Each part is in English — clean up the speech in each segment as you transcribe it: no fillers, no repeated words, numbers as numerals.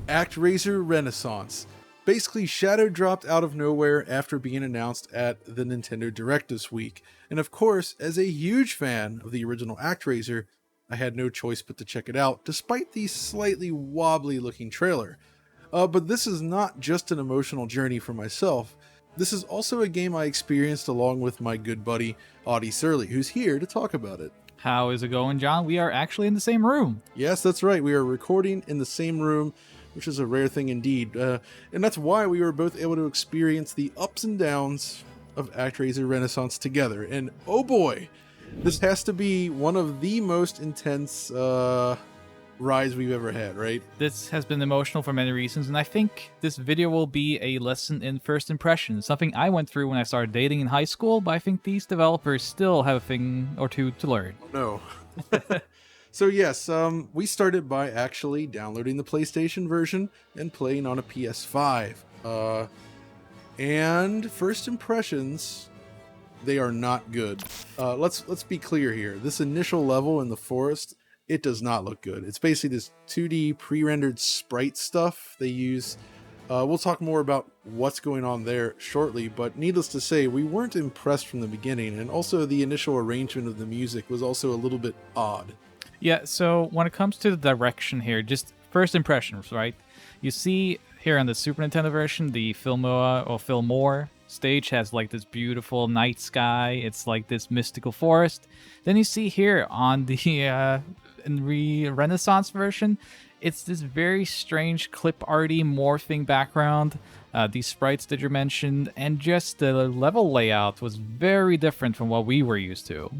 Actraiser Renaissance. Basically shadow dropped out of nowhere after being announced at the Nintendo Direct this week. And of course, as a huge fan of the original Actraiser, I had no choice but to check it out, despite the slightly wobbly looking trailer. But this is not just an emotional journey for myself. This is also a game I experienced along with my good buddy Audi Sorlie, who's here to talk about it. How is it going, John? We are actually in the same room. Yes, that's right. We are recording in the same room, which is a rare thing indeed. And that's why we were both able to experience the ups and downs of Actraiser Renaissance together. And oh boy, this has to be one of the most intense rides we've ever had, right? This has been emotional for many reasons, and I think this video will be a lesson in first impressions, something I went through when I started dating in high school, but I think these developers still have a thing or two to learn. No. So yes, we started by actually downloading the PlayStation version and playing on a PS5. And first impressions, they are not good. Let's be clear here. This initial level in the forest, it does not look good. It's basically this 2D pre-rendered sprite stuff they use. We'll talk more about what's going on there shortly, but needless to say, we weren't impressed from the beginning, and also the initial arrangement of the music was also a little bit odd. Yeah, so when it comes to the direction here, just first impressions, right? You see here on the Super Nintendo version, the Fillmore stage has like this beautiful night sky. It's like this mystical forest. Then you see here on the Renaissance version, it's this very strange clip arty morphing background. These sprites that you mentioned, and just the level layout was very different from what we were used to.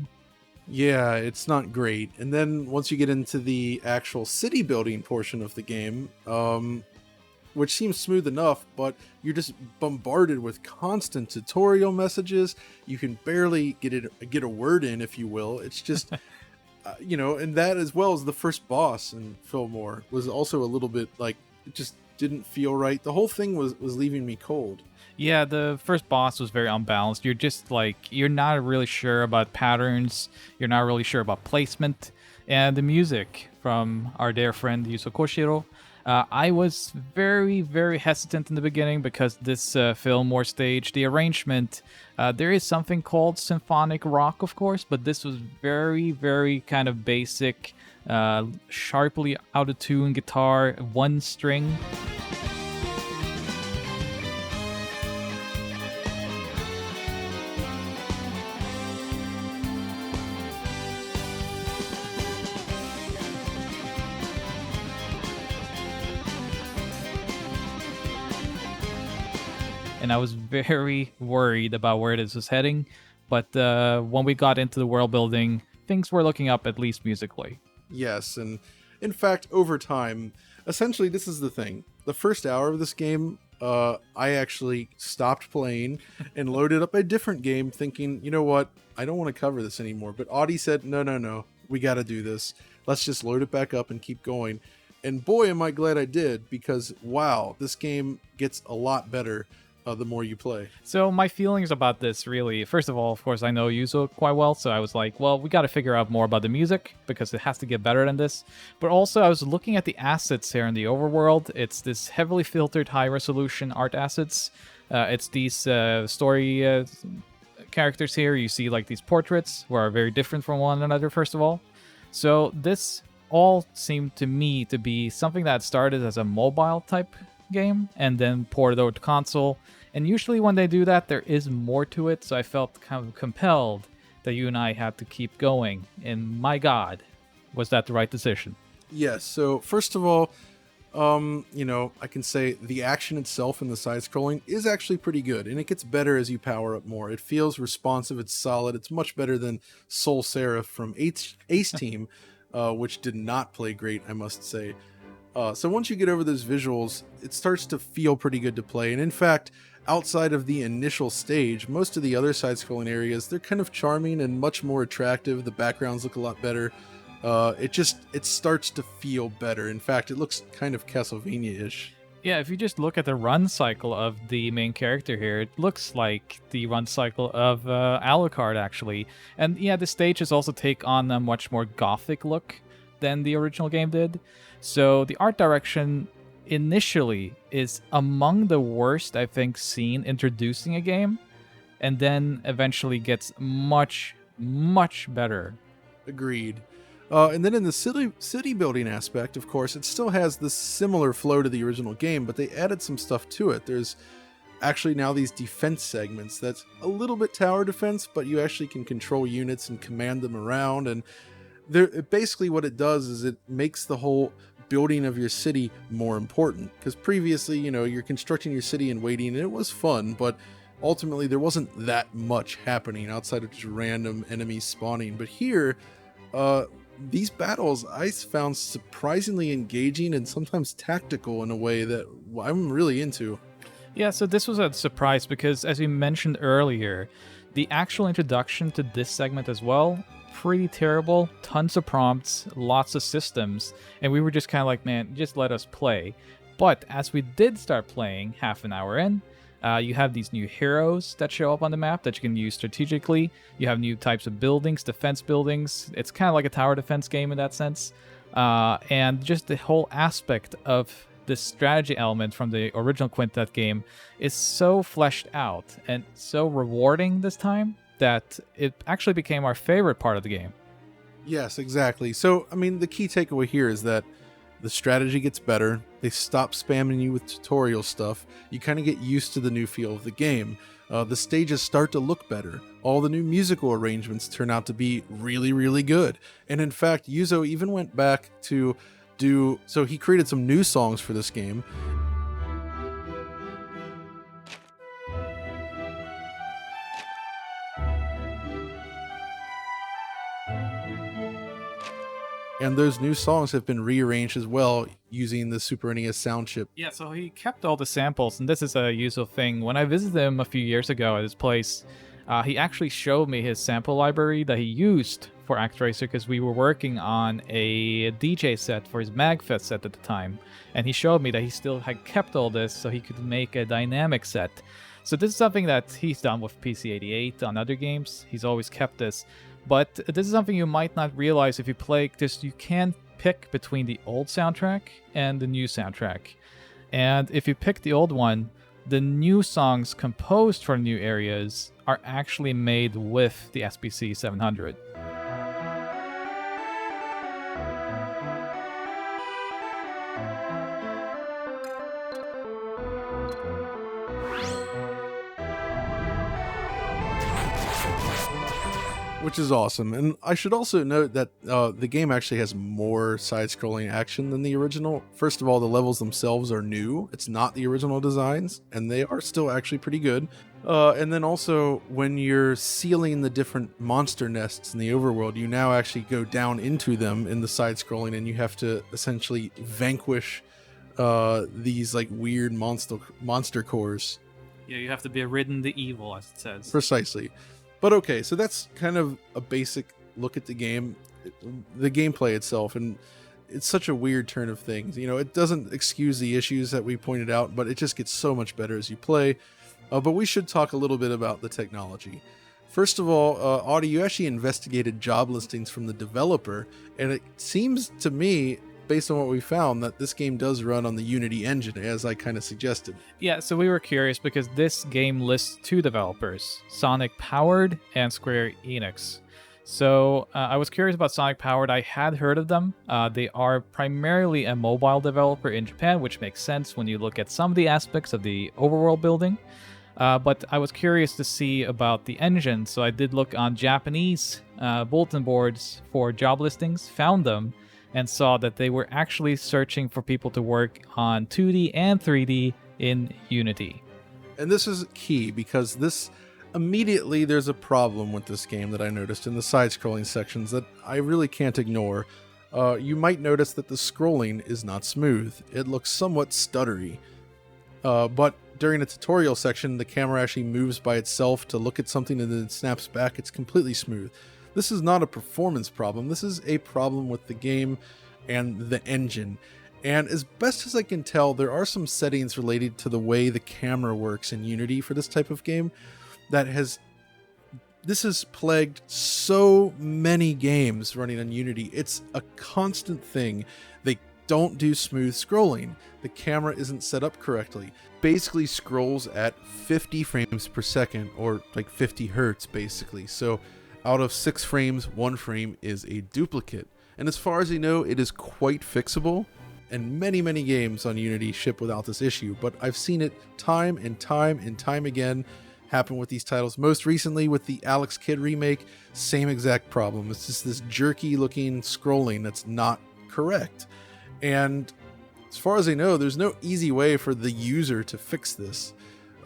Yeah, it's not great. And then once you get into the actual city building portion of the game, which seems smooth enough, but you're just bombarded with constant tutorial messages. You can barely get a word in, if you will. It's just, and that, as well as the first boss in Fillmore, was also a little bit like, it just didn't feel right. The whole thing was leaving me cold. Yeah, the first boss was very unbalanced. You're just like, you're not really sure about patterns. You're not really sure about placement. And the music from our dear friend Yuzo Koshiro, I was very, very hesitant in the beginning because this Fillmore stage, the arrangement, there is something called symphonic rock, of course, but this was very, very kind of basic, sharply out-of-tune guitar, one string. And I was very worried about where this was heading, but when we got into the world building, things were looking up, at least musically. Yes, and in fact, over time, essentially this is the thing. The first hour of this game, I actually stopped playing and loaded up a different game thinking, you know what, I don't want to cover this anymore. But Audi said, no, we got to do this. Let's just load it back up and keep going. And boy, am I glad I did, because wow, this game gets a lot better the more you play. So my feelings about this, really, first of all, of course, I know Yuzo quite well, so I was like, well, we got to figure out more about the music, because it has to get better than this. But also, I was looking at the assets here in the overworld. It's this heavily filtered, high-resolution art assets. It's these story characters here. You see, like, these portraits, who are very different from one another, first of all. So this all seemed to me to be something that started as a mobile-type game, and then ported over to console. And usually when they do that, there is more to it, so I felt kind of compelled that you and I had to keep going. And my God, was that the right decision? Yes, so first of all, I can say the action itself in the side-scrolling is actually pretty good, and it gets better as you power up more. It feels responsive, it's solid, it's much better than Soul Seraph from Ace Team, which did not play great, I must say. So once you get over those visuals, it starts to feel pretty good to play. And in fact, outside of the initial stage, most of the other side-scrolling areas, they're kind of charming and much more attractive. The backgrounds look a lot better. It starts to feel better. In fact, it looks kind of Castlevania-ish. Yeah, if you just look at the run cycle of the main character here, it looks like the run cycle of Alucard, actually. And yeah, the stages also take on a much more gothic look than the original game did. So the art direction initially is among the worst I've seen introducing a game, and then eventually gets much, much better. Agreed. And then in the city building aspect, of course, it still has this similar flow to the original game, but they added some stuff to it. There's actually now these defense segments that's a little bit tower defense, but you actually can control units and command them around. And basically what it does is it makes the whole building of your city more important. Because previously, you're constructing your city and waiting, and it was fun, but ultimately there wasn't that much happening outside of just random enemies spawning. But here, these battles I found surprisingly engaging and sometimes tactical in a way that I'm really into. Yeah, so this was a surprise because, as we mentioned earlier, the actual introduction to this segment as well, pretty terrible. Tons of prompts, lots of systems, and we were just kind of like, man, just let us play. But as we did start playing half an hour in, you have these new heroes that show up on the map that you can use strategically. You have new types of buildings, defense buildings. It's kind of like a tower defense game in that sense. And just the whole aspect of this strategy element from the original Quintet game is so fleshed out and so rewarding this time that it actually became our favorite part of the game. Yes, exactly. So, I mean, the key takeaway here is that the strategy gets better. They stop spamming you with tutorial stuff. You kind of get used to the new feel of the game. The stages start to look better. All the new musical arrangements turn out to be really, really good. And in fact, Yuzo even went back to so he created some new songs for this game. And those new songs have been rearranged as well using the Super NES sound chip. Yeah, so he kept all the samples, and this is a useful thing. When I visited him a few years ago at his place, he actually showed me his sample library that he used for Actraiser because we were working on a DJ set for his MagFest set at the time. And he showed me that he still had kept all this so he could make a dynamic set. So this is something that he's done with PC-88 on other games. He's always kept this. But this is something you might not realize if you play this. You can pick between the old soundtrack and the new soundtrack. And if you pick the old one, the new songs composed for new areas are actually made with the SPC 700. Which is awesome. And I should also note that the game actually has more side-scrolling action than the original. First of all, the levels themselves are new. It's not the original designs, and they are still actually pretty good. And then also, when you're sealing the different monster nests in the overworld, you now actually go down into them in the side-scrolling, and you have to essentially vanquish these like weird monster cores. Yeah, you have to be ridden the evil, as it says. Precisely. But okay, so that's kind of a basic look at the game, the gameplay itself, and it's such a weird turn of things. It doesn't excuse the issues that we pointed out, but it just gets so much better as you play. But we should talk a little bit about the technology. First of all, Audi, you actually investigated job listings from the developer, and it seems to me, based on what we found, that this game does run on the Unity engine, as I kind of suggested. Yeah, so we were curious because this game lists two developers, Sonic Powered and Square Enix. So I was curious about Sonic Powered. I had heard of them. They are primarily a mobile developer in Japan, which makes sense when you look at some of the aspects of the overworld building. But I was curious to see about the engine, so I did look on Japanese bulletin boards for job listings, found them, and saw that they were actually searching for people to work on 2D and 3D in Unity. And this is key because immediately there's a problem with this game that I noticed in the side-scrolling sections that I really can't ignore. You might notice that the scrolling is not smooth. It looks somewhat stuttery. But during a tutorial section, the camera actually moves by itself to look at something and then snaps back. It's completely smooth. This is not a performance problem. This is a problem with the game and the engine. And as best as I can tell, there are some settings related to the way the camera works in Unity for this type of game this has plagued so many games running on Unity. It's a constant thing. They don't do smooth scrolling. The camera isn't set up correctly. Basically scrolls at 50 frames per second, or like 50 hertz basically. So out of 6 frames, 1 frame is a duplicate. And as far as I know, it is quite fixable. And many games on Unity ship without this issue, but I've seen it time and time again happen with these titles. Most recently with the Alex Kidd remake, same exact problem. It's just this jerky looking scrolling that's not correct. And as far as I know, there's no easy way for the user to fix this.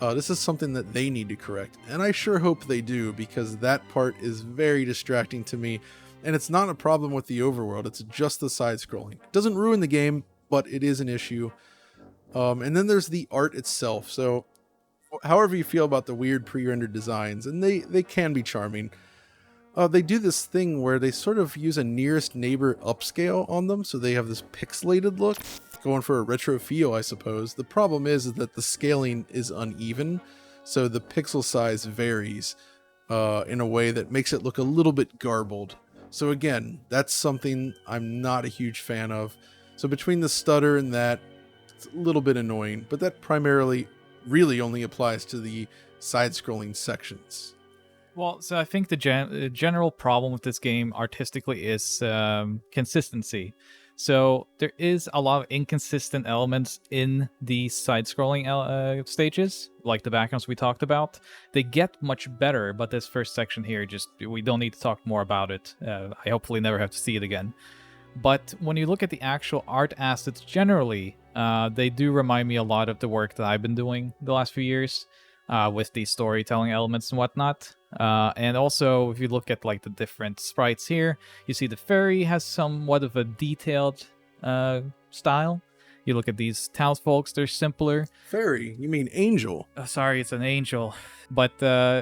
This is something that they need to correct, and I sure hope they do, because that part is very distracting to me. And it's not a problem with the overworld, it's just the side scrolling. It doesn't ruin the game, but it is an issue. And then there's the art itself. So however you feel about the weird pre-rendered designs, and they can be charming, they do this thing where they sort of use a nearest neighbor upscale on them, so they have this pixelated look, going for a retro feel, I suppose. The problem is that the scaling is uneven, so the pixel size varies in a way that makes it look a little bit garbled. So again, that's something I'm not a huge fan of. So between the stutter and that, it's a little bit annoying, but that primarily really only applies to the side-scrolling sections. Well, so I think the general problem with this game artistically is consistency. So there is a lot of inconsistent elements in the side-scrolling stages, like the backgrounds we talked about. They get much better, but this first section here, we don't need to talk more about it. I hopefully never have to see it again. But when you look at the actual art assets generally, they do remind me a lot of the work that I've been doing the last few years with the storytelling elements and whatnot. And also, if you look at like the different sprites here, you see the fairy has somewhat of a detailed style. You look at these townsfolks, they're simpler. Fairy? You mean angel? Sorry, it's an angel. But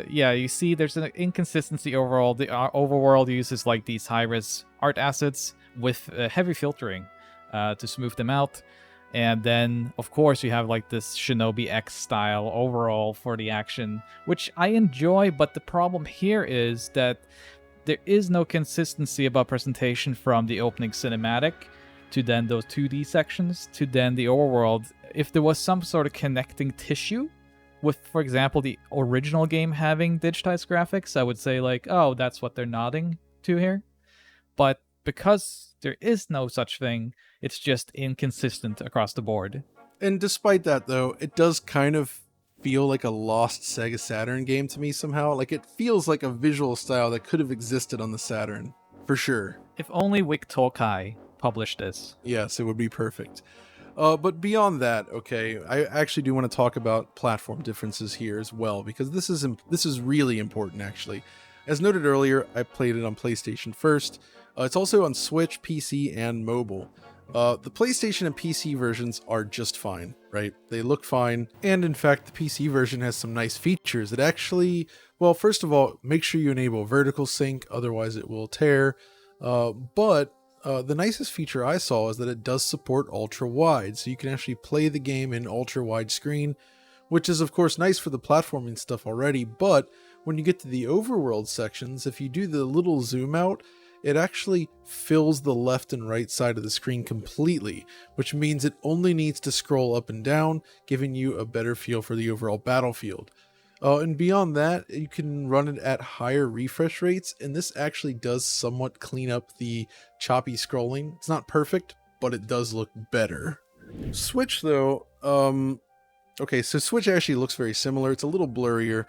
yeah, you see there's an inconsistency overall. The overworld uses like these high-res art assets with heavy filtering to smooth them out. And then, of course, you have like this Shinobi X style overall for the action, which I enjoy, but the problem here is that there is no consistency about presentation from the opening cinematic to then those 2D sections to then the overworld. If there was some sort of connecting tissue with, for example, the original game having digitized graphics, I would say like, oh, that's what they're nodding to here. But because there is no such thing, it's just inconsistent across the board. And despite that, though, it does kind of feel like a lost Sega Saturn game to me somehow. Like, it feels like a visual style that could have existed on the Saturn, for sure. If only Wick Tokai published this. Yes, it would be perfect. But beyond that, okay, I actually do want to talk about platform differences here as well, because this is really important, actually. As noted earlier, I played it on PlayStation first. It's also on Switch, PC, and mobile. The PlayStation and PC versions are just fine, right? They look fine, and in fact, the PC version has some nice features. It actually, well, first of all, make sure you enable vertical sync, otherwise it will tear. But the nicest feature I saw is that it does support ultra-wide, so you can actually play the game in ultra-wide screen, which is of course nice for the platforming stuff already, but when you get to the overworld sections, if you do the little zoom out, it actually fills the left and right side of the screen completely, which means it only needs to scroll up and down, giving you a better feel for the overall battlefield. And beyond that, you can run it at higher refresh rates, and this actually does somewhat clean up the choppy scrolling. It's not perfect, but it does look better. Switch, though, okay, so Switch actually looks very similar. It's a little blurrier,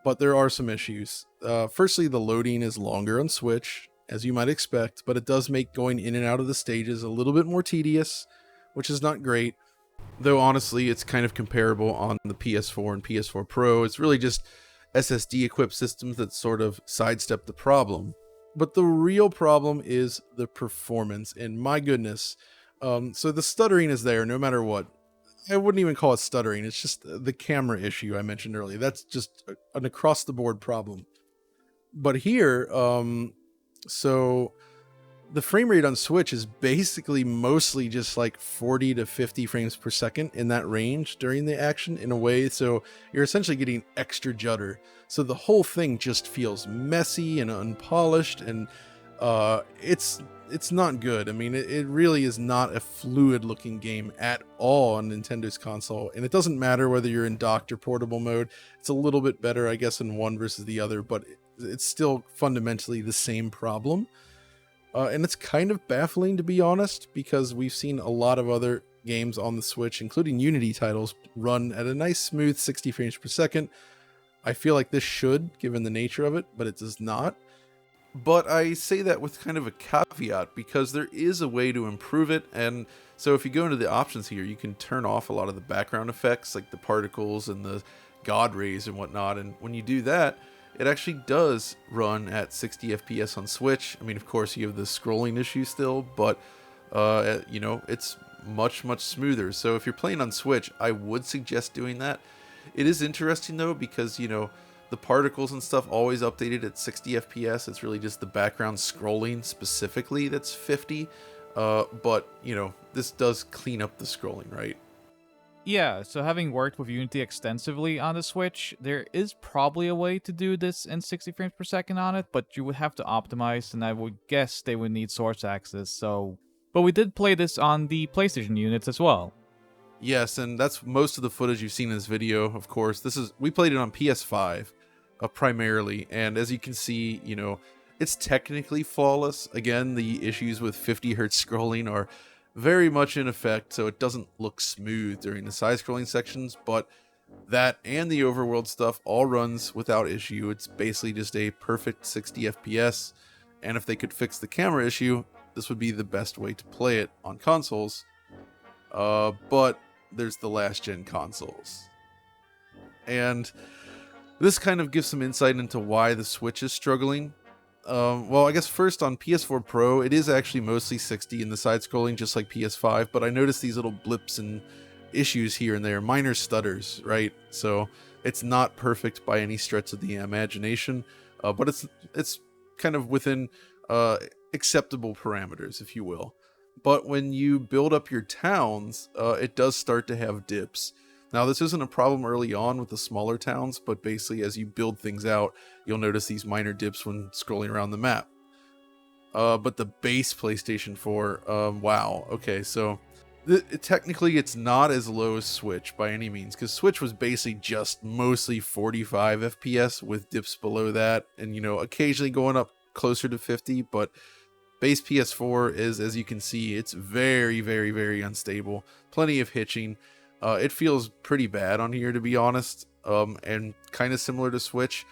but there are some issues. Firstly, the loading is longer on Switch, as you might expect, but it does make going in and out of the stages a little bit more tedious, which is not great. Though honestly, it's kind of comparable on the PS4 and PS4 Pro. It's really just SSD equipped systems that sort of sidestep the problem. But the real problem is the performance, and my goodness. So the stuttering is there no matter what. I wouldn't even call it stuttering. It's just the camera issue I mentioned earlier. That's just an across the board problem. But here, so the frame rate on Switch is basically mostly just like 40 to 50 frames per second in that range during the action in a way. So you're essentially getting extra judder. So the whole thing just feels messy and unpolished. And It's not good. I mean, it really is not a fluid looking game at all on Nintendo's console, and it doesn't matter whether you're in docked or portable mode. It's a little bit better, I guess, in one versus the other, but it's still fundamentally the same problem. And it's kind of baffling, to be honest, because we've seen a lot of other games on the Switch, including Unity titles, run at a nice smooth 60 frames per second. I feel like this should, given the nature of it, but it does not. But I say that with kind of a caveat, because there is a way to improve it. And so if you go into the options here, you can turn off a lot of the background effects, like the particles and the god rays and whatnot. And when you do that, it actually does run at 60 FPS on Switch. I mean, of course, you have the scrolling issue still, but it's much smoother. So if you're playing on Switch, I would suggest doing that. It is interesting though, because the particles and stuff always updated at 60 FPS. It's really just the background scrolling specifically that's 50. But this does clean up the scrolling, right? Yeah, so having worked with Unity extensively on the Switch, there is probably a way to do this in 60 frames per second on it, but you would have to optimize, and I would guess they would need source access. But we did play this on the PlayStation units as well. Yes, and that's most of the footage you've seen in this video, of course. We played it on PS5 primarily, and as you can see, it's technically flawless. Again, the issues with 50 hertz scrolling are very much in effect, so it doesn't look smooth during the side-scrolling sections, but that and the overworld stuff all runs without issue. It's basically just a perfect 60 FPS, and if they could fix the camera issue, this would be the best way to play it on consoles. But there's the last-gen consoles. And this kind of gives some insight into why the Switch is struggling. Well, I guess first on PS4 Pro, it is actually mostly 60 in the side-scrolling, just like PS5, but I noticed these little blips and issues here and there, minor stutters, right? So it's not perfect by any stretch of the imagination, but it's kind of within acceptable parameters, if you will. But when you build up your towns, it does start to have dips. Now, this isn't a problem early on with the smaller towns, but basically as you build things out, you'll notice these minor dips when scrolling around the map. But the base PlayStation 4, wow. Okay, so technically it's not as low as Switch by any means, because Switch was basically just mostly 45 FPS with dips below that, and occasionally going up closer to 50, but base PS4 is, as you can see, it's very, very, very unstable. Plenty of hitching. It feels pretty bad on here, to be honest, and kind of similar to Switch.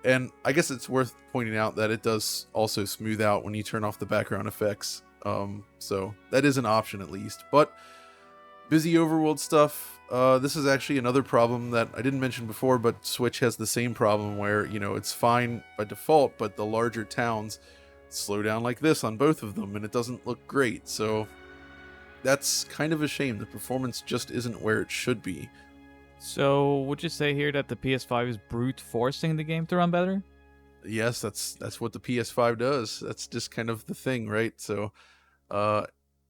And I guess it's worth pointing out that it does also smooth out when you turn off the background effects. So that is an option at least. But busy overworld stuff, this is actually another problem that I didn't mention before, but Switch has the same problem where, it's fine by default, but the larger towns slow down like this on both of them, and it doesn't look great. So that's kind of a shame. The performance just isn't where it should be. So would you say here that the PS5 is brute forcing the game to run better? Yes, that's what the PS5 does. That's just kind of the thing, right? So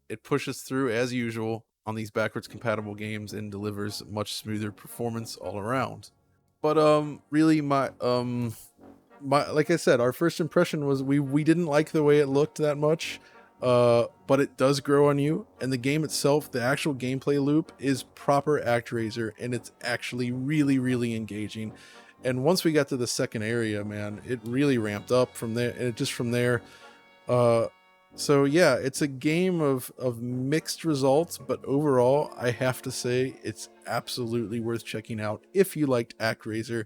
it pushes through as usual on these backwards compatible games and delivers much smoother performance all around. But really my like I said, our first impression was we didn't like the way it looked that much. But it does grow on you, and the game itself, the actual gameplay loop, is proper Actraiser, and it's actually really, really engaging. And once we got to the second area, man, it really ramped up from there, and just from there. So yeah, it's a game of mixed results, but overall, I have to say it's absolutely worth checking out if you liked Actraiser,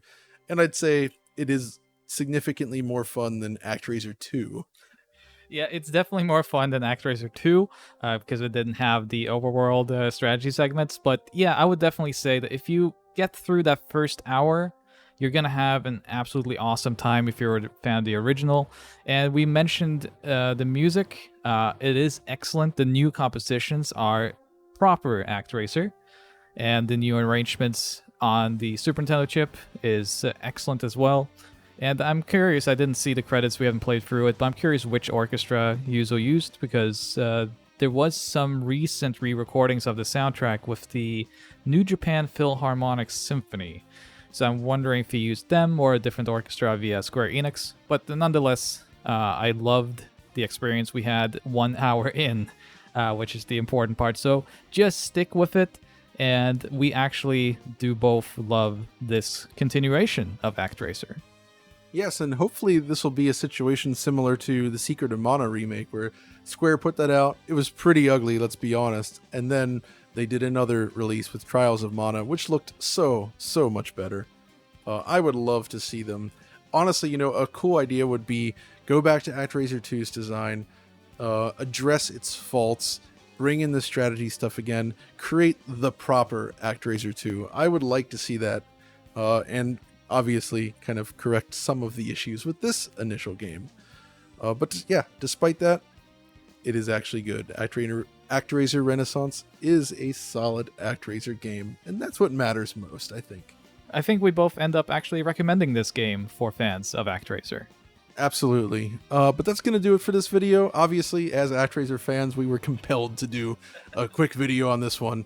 and I'd say it is significantly more fun than Actraiser 2. Yeah, it's definitely more fun than Actraiser 2 because it didn't have the overworld strategy segments. But yeah, I would definitely say that if you get through that first hour, you're going to have an absolutely awesome time if you're a fan of the original. And we mentioned the music. It is excellent. The new compositions are proper Actraiser. And the new arrangements on the Super Nintendo chip is excellent as well. And I'm curious, I didn't see the credits, we haven't played through it, but I'm curious which orchestra Yuzo used, because there was some recent re-recordings of the soundtrack with the New Japan Philharmonic Symphony. So I'm wondering if he used them or a different orchestra via Square Enix. But nonetheless, I loved the experience we had 1 hour in, which is the important part. So just stick with it. And we actually do both love this continuation of Actraiser. Yes, and hopefully this will be a situation similar to the Secret of Mana remake, where Square put that out. It was pretty ugly, let's be honest. And then they did another release with Trials of Mana, which looked so much better. I would love to see them. Honestly, a cool idea would be go back to Actraiser 2's design, address its faults, bring in the strategy stuff again, create the proper Actraiser 2. I would like to see that, and obviously kind of correct some of the issues with this initial game. But yeah, despite that, it is actually good. Actraiser Renaissance is a solid Actraiser game, and that's what matters most, I think. I think we both end up actually recommending this game for fans of Actraiser. Absolutely. But that's going to do it for this video. Obviously, as Actraiser fans, we were compelled to do a quick video on this one.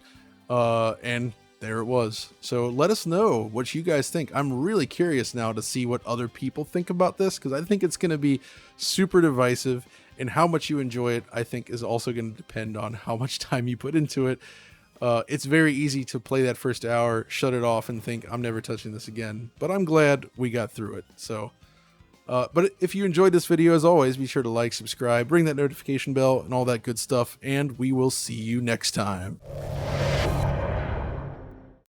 And there it was. So let us know what you guys think. I'm really curious now to see what other people think about this, because I think it's going to be super divisive, and how much you enjoy it, I think, is also going to depend on how much time you put into it. It's very easy to play that first hour, shut it off, and think, I'm never touching this again. But I'm glad we got through it. So, but if you enjoyed this video, as always, be sure to like, subscribe, ring that notification bell, and all that good stuff. And we will see you next time.